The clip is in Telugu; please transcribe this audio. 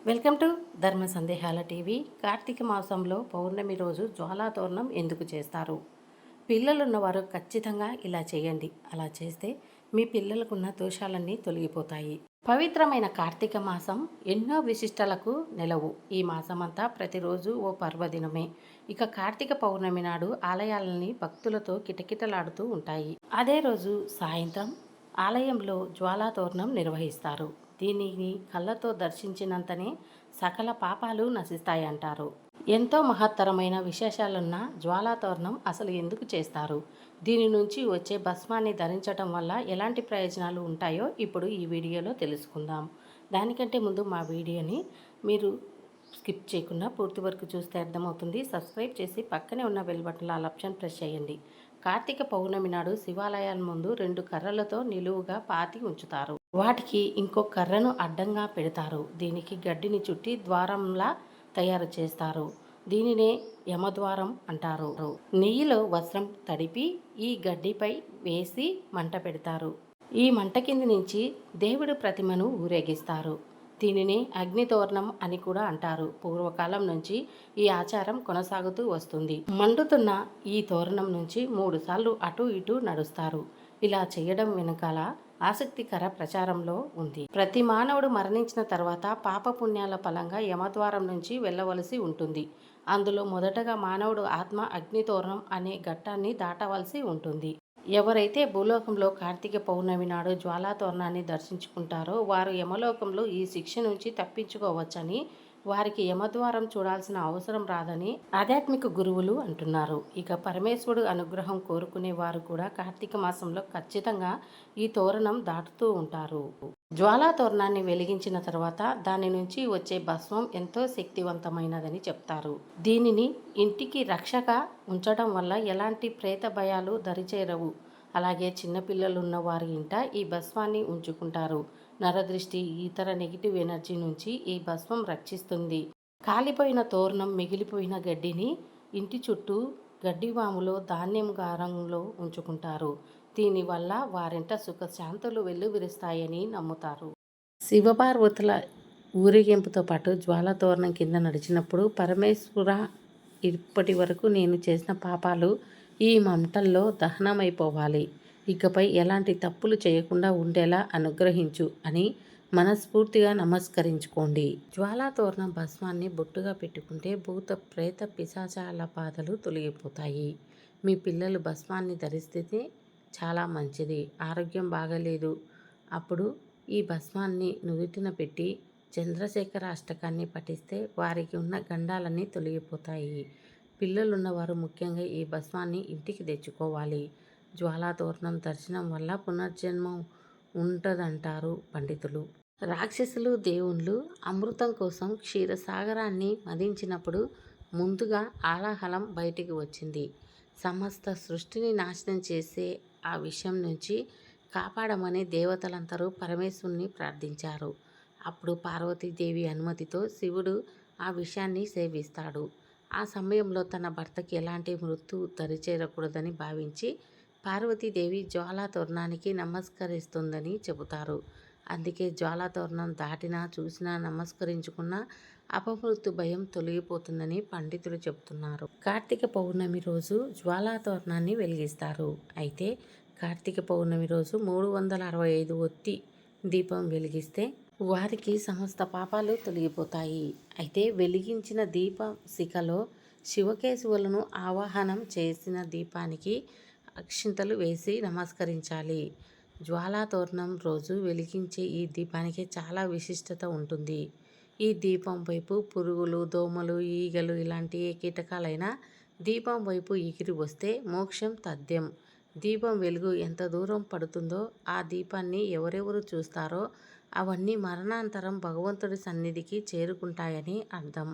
వెల్కమ్ టు ధర్మ సందేహాల టీవీ. కార్తీక మాసంలో పౌర్ణమి రోజు జ్వాలాతోరణం ఎందుకు చేస్తారు? పిల్లలున్నవారు ఖచ్చితంగా ఇలా చేయండి. అలా చేస్తే మీ పిల్లలకున్న దోషాలన్నీ తొలగిపోతాయి. పవిత్రమైన కార్తీక మాసం ఎన్నో విశిష్టలకు నెలవు. ఈ మాసమంతా ప్రతిరోజు ఓ పర్వదినమే. ఇక కార్తీక పౌర్ణమి నాడు ఆలయాలని భక్తులతో కిటకిటలాడుతూ ఉంటాయి. అదే రోజు సాయంత్రం ఆలయంలో జ్వాలాతోరణం నిర్వహిస్తారు. దీనిని కళ్ళతో దర్శించినంతనే సకల పాపాలు నశిస్తాయంటారు. ఎంతో మహత్తరమైన విశేషాలున్న జ్వాలాతోరణం అసలు ఎందుకు చేస్తారు? దీని నుంచి వచ్చే భస్మాన్ని ధరించటం వల్ల ఎలాంటి ప్రయోజనాలు ఉంటాయో ఇప్పుడు ఈ వీడియోలో తెలుసుకుందాం. దానికంటే ముందు మా వీడియోని మీరు స్కిప్ చేయకుండా పూర్తి వరకు చూస్తే అర్థమవుతుంది. సబ్స్క్రైబ్ చేసి పక్కనే ఉన్న బెల్ బటన్లో ఆల్ ఆప్షన్ ప్రెస్ చేయండి. కార్తీక పౌర్ణమి నాడు శివాలయాల ముందు 2 కర్రలతో నిలువుగా పాతి ఉంచుతారు. వాటికి ఇంకో కర్రను అడ్డంగా పెడతారు. దీనికి గడ్డిని చుట్టి ద్వారంలా తయారు చేస్తారు. దీనినే యమద్వారం అంటారు. నెయ్యిలో వస్త్రం తడిపి ఈ గడ్డిపై వేసి మంట పెడతారు. ఈ మంట కింది నుంచి దేవుడి ప్రతిమను ఊరేగిస్తారు. దీనిని అగ్నితోరణం అని కూడా అంటారు. పూర్వకాలం నుంచి ఈ ఆచారం కొనసాగుతూ వస్తుంది. మండుతున్న ఈ తోరణం నుంచి 3 సార్లు అటు ఇటు నడుస్తారు. ఇలా చేయడం వెనకాల ఆసక్తికర ప్రచారంలో ఉంది. ప్రతి మానవుడు మరణించిన తర్వాత పాపపుణ్యాల ఫలంగా యమద్వారం నుంచి వెళ్ళవలసి ఉంటుంది. అందులో మొదటగా మానవుడు ఆత్మ అగ్నితోరణం అనే ఘట్టాన్ని దాటవలసి ఉంటుంది. ఎవరైతే భూలోకంలో కార్తీక పౌర్ణమి నాడు జ్వాలాతోరణాన్ని దర్శించుకుంటారో వారు యమలోకంలో ఈ శిక్ష నుంచి తప్పించుకోవచ్చని, వారికి యమద్వారం చూడాల్సిన అవసరం రాదని ఆధ్యాత్మిక గురువులు అంటున్నారు. ఇక పరమేశ్వరుడు అనుగ్రహం కోరుకునే వారు కూడా కార్తీక మాసంలో ఖచ్చితంగా ఈ తోరణం దాటుతూ ఉంటారు. జ్వాలా తోరణాన్ని వెలిగించిన తర్వాత దాని నుంచి వచ్చే భస్మం ఎంతో శక్తివంతమైనదని చెప్తారు. దీనిని ఇంటికి రక్షగా ఉంచడం వల్ల ఎలాంటి ప్రేత భయాలు దరిచేరవు. అలాగే చిన్నపిల్లలున్న వారి ఇంట ఈ భస్మాన్ని ఉంచుకుంటారు. నరదృష్టి, ఇతర నెగిటివ్ ఎనర్జీ నుంచి ఈ భస్మం రక్షిస్తుంది. కాలిపోయిన తోరణం మిగిలిపోయిన గడ్డిని ఇంటి చుట్టూ గడ్డివాములో ధాన్యం గారంలో ఉంచుకుంటారు. దీనివల్ల వారింట సుఖశాంతులు వెల్లువిరుస్తాయని నమ్ముతారు. శివపార్వతుల ఊరేగింపుతో పాటు జ్వాలాతోరణం కింద నడిచినప్పుడు పరమేశ్వర, ఇప్పటి వరకు నేను చేసిన పాపాలు ఈ మంటల్లో దహనమైపోవాలి. ఇకపై ఎలాంటి తప్పులు చేయకుండా ఉండేలా అనుగ్రహించు అని మనస్ఫూర్తిగా నమస్కరించుకోండి. జ్వాలాతోరణం భస్మాన్ని బొట్టుగా పెట్టుకుంటే భూత ప్రేత పిశాచాల బాధలు తొలగిపోతాయి. మీ పిల్లలు భస్మాన్ని ధరిస్తే చాలా మంచిది. ఆరోగ్యం బాగలేదు, అప్పుడు ఈ భస్మాన్ని నుదుటిన పెట్టి చంద్రశేఖర అష్టకాన్ని పఠిస్తే వారికి ఉన్న గండాలన్నీ తొలగిపోతాయి. పిల్లలున్నవారు ముఖ్యంగా ఈ భస్మాన్ని ఇంటికి తెచ్చుకోవాలి. జ్వాలాతోరణం దర్శనం వల్ల పునర్జన్మం ఉంటుందంటారు పండితులు. రాక్షసులు, దేవుళ్ళు అమృతం కోసం క్షీరసాగరాన్ని మదించినప్పుడు ముందుగా ఆలాహలం బయటికి వచ్చింది. సమస్త సృష్టిని నాశనం చేసే ఆ విషయం నుంచి కాపాడమని దేవతలందరూ పరమేశ్వరుని ప్రార్థించారు. అప్పుడు పార్వతీదేవి అనుమతితో శివుడు ఆ విషయాన్ని సేవిస్తాడు. ఆ సమయంలో తన భర్తకి ఎలాంటి మృత్యు దరిచేరకూడదని భావించి పార్వతీదేవి జ్వాలాతోరణానికి నమస్కరిస్తుందని చెబుతారు. అందుకే జ్వాలాతోరణం దాటినా, చూసినా, నమస్కరించుకున్న అపమృత్యు భయం తొలగిపోతుందని పండితులు చెబుతున్నారు. కార్తీక పౌర్ణమి రోజు జ్వాలాతోరణాన్ని వెలిగిస్తారు. అయితే కార్తీక పౌర్ణమి రోజు 365 ఒత్తి దీపం వెలిగిస్తే వారికి సమస్త పాపాలు తొలగిపోతాయి. అయితే వెలిగించిన దీప శిఖలో శివకేశవులను ఆవాహనం చేసిన దీపానికి అక్షింతలు వేసి నమస్కరించాలి. జ్వాలాతోరణం రోజు వెలిగించే ఈ దీపానికి చాలా విశిష్టత ఉంటుంది. ఈ దీపం వైపు పురుగులు, దోమలు, ఈగలు ఇలాంటి ఏ కీటకాలైనా దీపం వైపు ఎగిరి వస్తే మోక్షం తథ్యం. దీపం వెలుగు ఎంత దూరం పడుతుందో ఆ దీపాన్ని ఎవరెవరు చూస్తారో అవన్నీ మరణాంతరం భగవంతుడి సన్నిధికి చేరుకుంటాయని అర్థం.